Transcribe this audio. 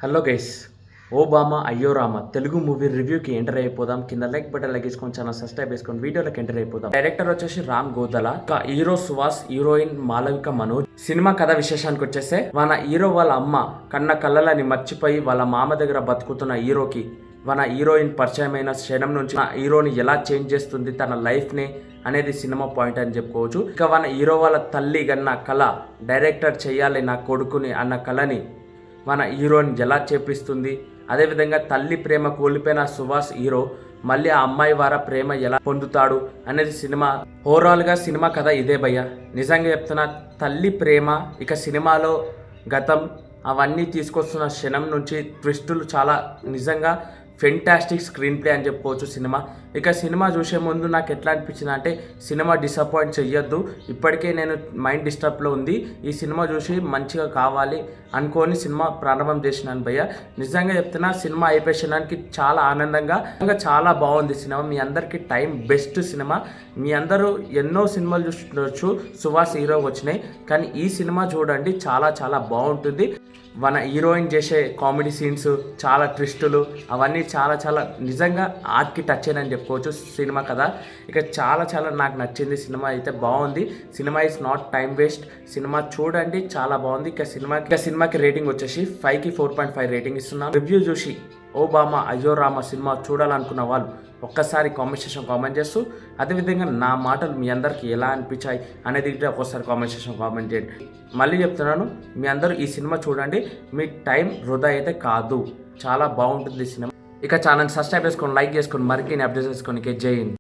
Hello guys, ఓ బామా అయ్యో Rama Telugu movie రివ్యూకి enter అయిపోదాం. కింద లైక్ బటన్ లగేసుకొని ఛానల్ సబ్స్క్రైబ్ చేసుకొని వీడియోలోకి ఎంటర్ అయిపోదాం. డైరెక్టర్ వచ్చేసి Ram Godala, hero Suhas, heroine Malavika Manoj. Cinema కథ విశేషానికి వచ్చేస్తే మన హీరో వాళ్ళ అమ్మ కన్న కళ్ళని మర్చిపోయి వాళ్ళ మామ దగ్గర బతుకుతున్న హీరోకి మన హీరోయిన్ పరిచయమైన క్షణం నుంచి నా హీరోని ఎలా చేంజ్ చేస్తుంది తన లైఫ్ని అనేది సినిమా పాయింట్ అని చెప్పుకోవచ్చు. ఇక మన హీరో వాళ్ళ తల్లి కన్నా కళ డైరెక్టర్ చేయాలి నా కొడుకుని అన్న కళని మన హీరోని ఎలా చేపిస్తుంది. అదేవిధంగా తల్లి ప్రేమ కోల్పోయిన సుహాస్ హీరో మళ్ళీ ఆ అమ్మాయి వారా ప్రేమ ఎలా పొందుతాడు అనేది సినిమా. ఓవరాల్గా సినిమా కథ ఇదే భయ్య. నిజంగా చెప్తున్నా, తల్లి ప్రేమ ఇక సినిమాలో గతం అవన్నీ తీసుకొస్తున్న క్షణం నుంచి ట్విస్టులు చాలా నిజంగా ఫెంటాస్టిక్ స్క్రీన్ ప్లే అని చెప్పుకోవచ్చు సినిమా. ఇక సినిమా చూసే ముందు నాకు ఎట్లా అనిపించింది అంటే, సినిమా డిసప్పాయింట్ చెయ్యొద్దు, ఇప్పటికే నేను మైండ్ డిస్టర్బ్లో ఉంది, ఈ సినిమా చూసి మంచిగా కావాలి అనుకొని సినిమా ప్రారంభం చేసినాను భయ్య. నిజంగా చెప్తున్నా, సినిమా అయిపోయేసడానికి చాలా ఆనందంగా చాలా బాగుంది సినిమా. మీ అందరికీ టైం బెస్ట్ సినిమా. మీ అందరూ ఎన్నో సినిమాలు చూస్తుండొచ్చు, సుహాస్ హీరో వచ్చినాయి, కానీ ఈ సినిమా చూడండి, చాలా చాలా బాగుంటుంది. మన హీరోయిన్ చేసే కామెడీ సీన్స్, చాలా ట్విస్టులు, అవన్నీ చాలా చాలా నిజంగా ఆర్ట్కి టచ్ అని చెప్పుకోవచ్చు సినిమా కదా. ఇక చాలా చాలా నాకు నచ్చింది సినిమా, అయితే బాగుంది. Cinema is not time waste. Cinema చూడండి, చాలా బాగుంది. ఇక సినిమాకి రేటింగ్ వచ్చేసి 5కి 4.5 రేటింగ్ ఇస్తున్నాం. రివ్యూ చూసి ఓ బామా అయ్యో రామ సినిమా చూడాలనుకున్న వాళ్ళు ఒక్కసారి కామెంట్ సెక్షన్ కామెంట్ చేస్తూ, అదేవిధంగా నా మాటలు మీ అందరికీ ఎలా అనిపించాయి అనేది ఒక్కసారి కామెంట్ సెక్షన్ కామెంట్ చేయండి. మళ్ళీ చెప్తున్నాను, మీ అందరూ ఈ సినిమా చూడండి, మీ టైం వృధా అయితే కాదు, చాలా బాగుంటుంది సినిమా. ఇక ఛానల్ సబ్స్క్రైబ్ చేసుకొని లైక్ చేసుకొని మరిన్ని అప్డేట్స్ చేసుకొని జై హింద్.